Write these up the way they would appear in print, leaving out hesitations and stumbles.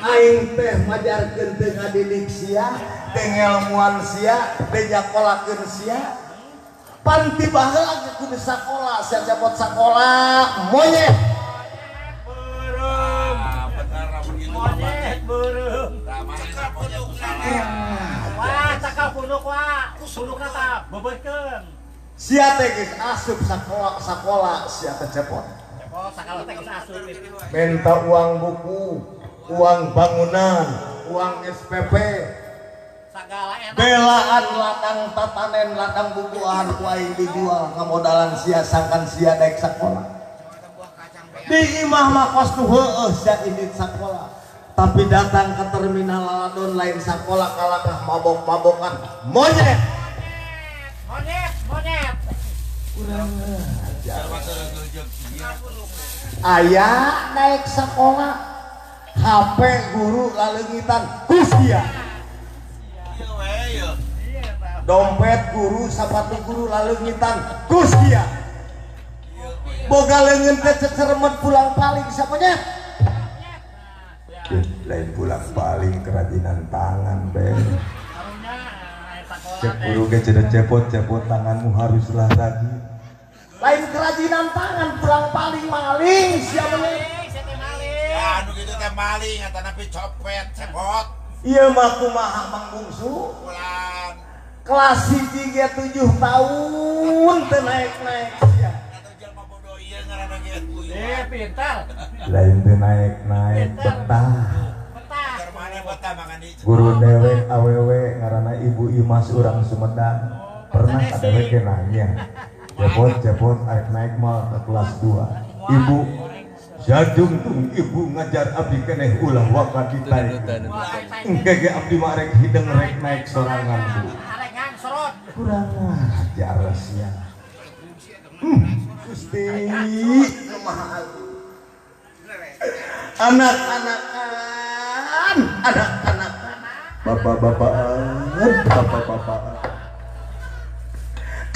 Aing teh majarkeun teu ngadidik sia, teu ngelmuan sia, teu nyakolakeun sia. Panti baheula kudu sakola, sia cepot sakola monyet. Monyet beureum. Wah, cakal punduk wah. Punduk kata beubeutkeun. Sia teh geus asup sakola sia teh cepot. Cepot sakola teh geus asup. Minta uang buku, uang bangunan, uang SPP. Sagala enak. Belaan ladang tatanen, ladang bubuhan ku aing dijual ngamodalan sia sangkan sia daek sakola. Di imah mah kos nu heueuh sia indit sakola. Tapi datang ke terminal Ladon lain sakola kalakah mabok-mabokan monyet. Monyet. Kurang ajar. Aya naik sekolah HP guru laleungitan ku sia. Dompet guru sapatu guru laleungitan ku sia. Boga leungeun teh ceceremet pulang paling sapanya. Lain pulang paling kerajinan tangan Ben. Cek guru ge cenah cepot tanganmu haruslah rajin. Lain kerajinan tangan pulang paling maling siapa nih? Ya anu kitu teh maling eta napi copet cepot. Ieu mah kumaha Mang Bungsu? Pulang Kelas 1 ge 7 tahun teu naik-naik sia. Atuh jelema bodoh ieu ngaranna ge atuh. Pintar. Lain teu naik-naik betah. Mana betah makan di Guru dewek awewe ngaranna Ibu Imas urang Sumedang. Pernah adewe ge nanya. Cepot arek naik mah ke kelas 2. Ibu jajung tung ibu ngajar abdi keneh ulah wakat ditarik. Engke ge abdi mah rek hideng rek naik sorangan Bu. Kurang ajar sia. Gusti kumaha anak-anakan bapak-bapakan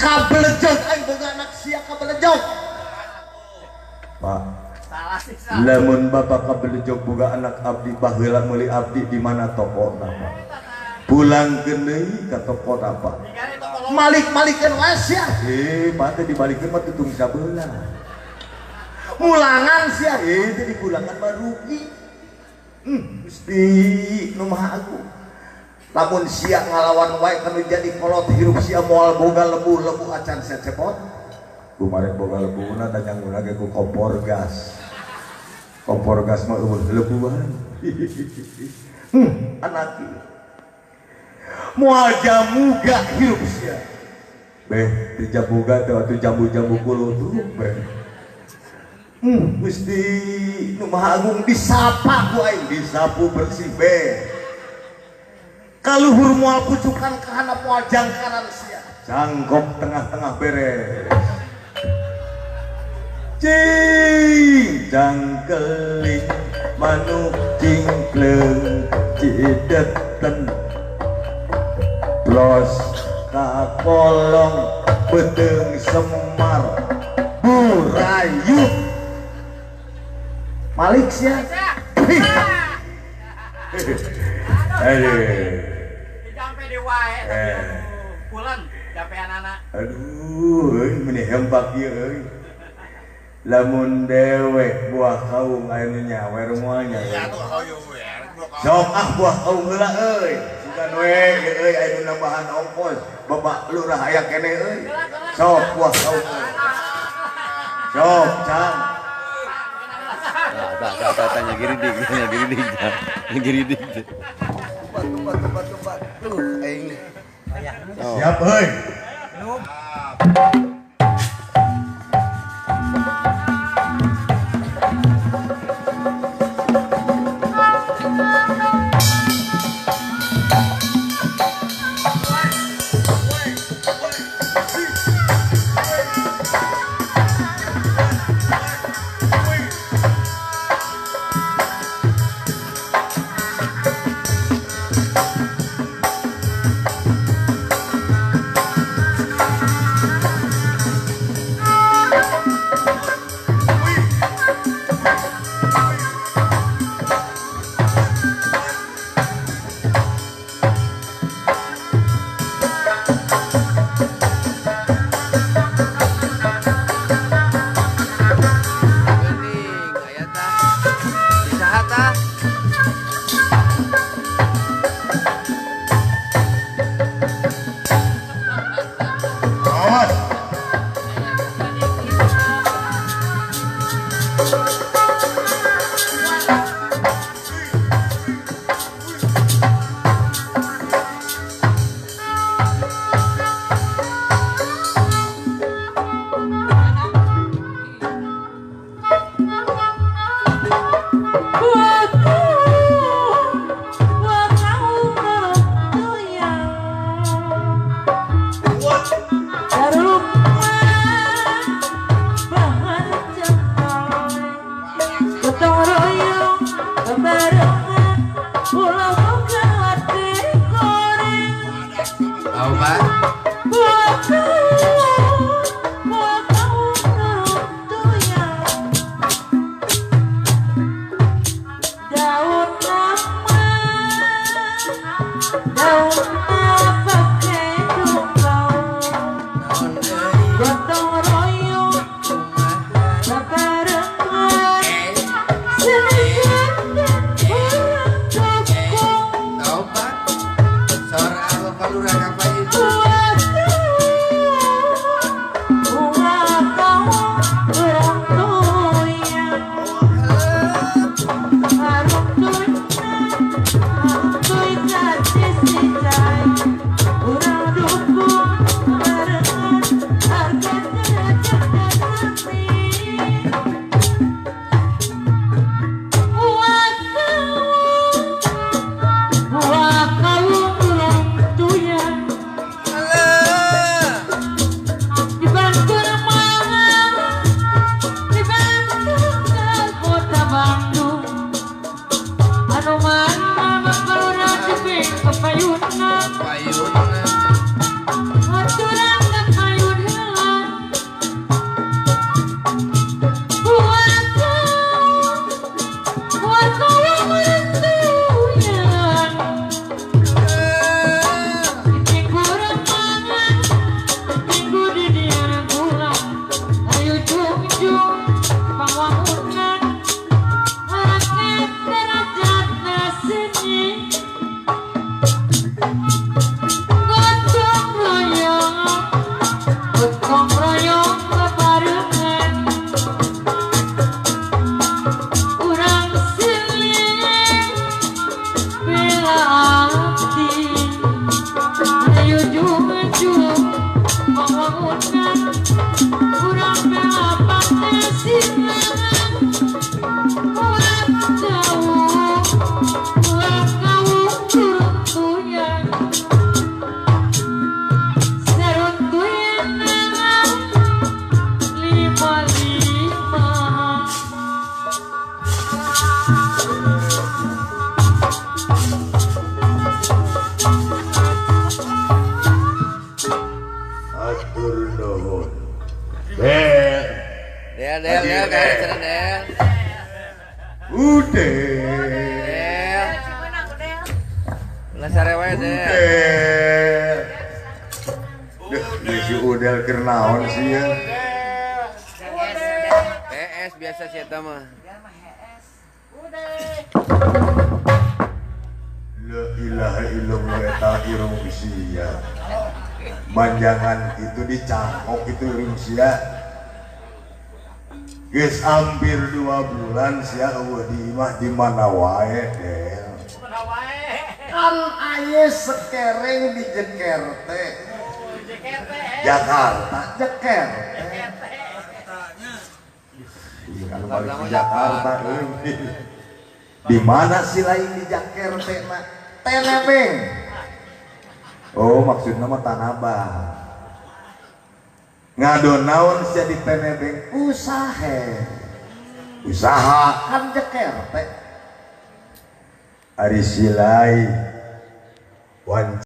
kabelejog aing boga anak sia kabelejog Pak lamun bapak kabelejog boga anak abdi baheula meuli abdi di mana toko Pak pulang deui ka toko Pak malik-malikeun wae sia mate dibalikeun mah tutung sabeula mulangan sia itu di pulangan mah rugi. Gusti nu maha agung lamun sia ngalawan wae kanu jadi kolot hirup sia moal boga lebu acan sia cepot kumarek boga lebuna da nyanguna ge ku kompor gas mah eueuh lebuan anak ieu moal jamuga hirup sia beh di jamuga teh atuh jambu-jambu kulutuk beh Gusti nu maha agung disapa ku aing disapu bersih be kaluhur moal pucukan ka handap moal jangkaran sia jangkok tengah-tengah beres cing jangkeling manuk cingkleng cideten blos ka kolong beteung semar burayu Malik sia. Aduh. Dijampe di wae pulang jampean anak. Aduh, euy meni hembak ieu euy. Lamun dewek buah kaung anu nyawer moalnya. Ya atuh hoyo we. Sok buah kaung heula euy. Sugan we euy anu nambahan ongkos. Bapak lurah aya keneh euy. Sok buah kaung. Sok cang. Tanya giridik. Tempat. Aing. Siap euy. Tahu Pak? Tahu Pak? Seorang apa palura kapan itu? Udel kernaon sih ya. PS biasa sih eta mah. La ilaha illallah eta irung sia. Manjangan itu dicangkok itu irung sia. Geus hampir 2 bulan sia eueuh di imah di mana wae Del. Kan aya sekereng di Jeker teh. Jakarta, Jeker. Kan balik ke Jakarta di mana sih lain di Jeker teh mah? Tenebeng. Oh, maksudnya mah Tanah Abang. Ngadon naon sia di Tenebeng usaha kan Jeker teh. Ari silai